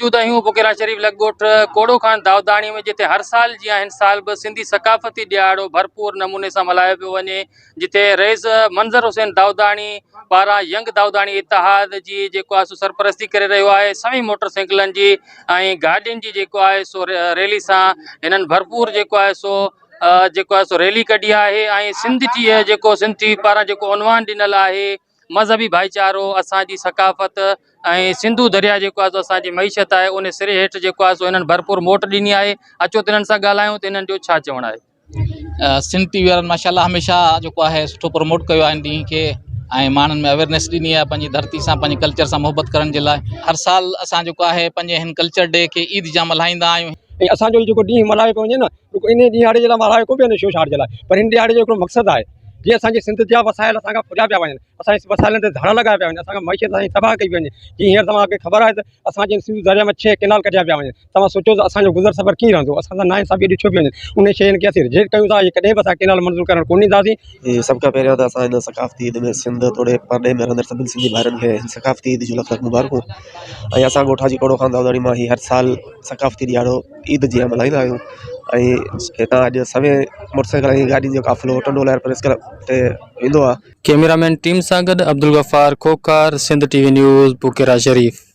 मौजूद आहियूं बुकेरा शरीफ लगोट कोड़ो खान दावदाणी में, जिते हर साल जी हिन साल बि सिंधी सकाफ़ती ॾियारो भरपूर नमूने सां मल्हायो पियो वञे, जिते रईस मंज़र हुसैन दावदाणी पारां यंग दावदाणी इतिहाद जी जेको आहे सो सरपरस्ती करे रहियो आहे। सभी मोटरसाइकिलनि जी ऐं गाॾियुनि जी जेको आहे सो रैली सां हिननि भरपूर जेको आहे सो रैली कढी आहे। ऐं सिंध जी जेको सिंधी पारां जेको उनवान ॾिनल आहे मज़हबी भाईचारो, असांजी सकाफ़त ऐं सिंधू दरिया जेको आहे सो असांजी मईशत आहे, उन सिरे हेठि जेको आहे सो हिननि भरपूर मोट ॾिनी आहे। अचो त हिननि सां ॻाल्हायूं त हिननि जो छा चवणु आहे। सिंध टी वी वारनि माशाल्लाह हमेशह जेको आहे सुठो प्रमोट कयो आहे ॾींहं खे, ऐं माण्हुनि में अवेयरनेस ॾिनी आहे पंहिंजी धरती सां, पंहिंजे कल्चर सां मुहबत करण जे लाइ। हर साल असां जेको आहे पंहिंजे हिन कल्चर डे खे ईद जा मल्हाईंदा आहियूं। ऐं असांजो जेको ॾींहुं मल्हायो पियो वञे न, इन ॾिहाड़े जे लाइ मल्हायो कोन पियो वञे शो शाट जे लाइ, पर हिन ॾिहाड़े जो हिकिड़ो मक़सदु आहे जीअं असांजे सिंध जा वसाइल असांखां पुॼा पिया वञनि, असांजे वसाइलनि ते धड़ लॻाया पिया वञनि, असांखां मईशत असांजी तबाह कई वञे। जीअं हींअर तव्हांखे ख़बर आहे त असांजे सिंधू दरिया में 6 केनाल कढिया पिया वञनि। तव्हां सोचो त असांजो गुज़र सफ़र कीअं रहंदो, असां सां नाइंसाफ़ी ॾिठो पियो वञे। उन शयुनि खे असीं रिजेक्ट कयूं था, कॾहिं बि असां केनाल मंज़ूर करणु कोन ॾींदासीं। सभ खां पहिरियों त असां हिन सकाफ़ती ईद में सिंध तोड़े परॾे में रहंदड़ सभिनी सिंधी भाइरनि खे सकाफ़ती ईद जूं लख लख मुबारकूं। ऐं असां ॻोठा जी कोड़ो खान दावदाणी मां हर साल सकाफ़ती ॾियारो ईद जीअं मल्हाईंदा आहियूं। ऐं हितां अॼु सवे मोटरसाइकिल ऐं गाॾियुनि जो काफ़िलो टंडो लहर प्रेस क्लब ते वेंदो आहे। कैमरामैन टीम सां गॾु अब्दुल गफ़ार खोकार, सिंध टीवी न्यूज़, बुकेरा शरीफ।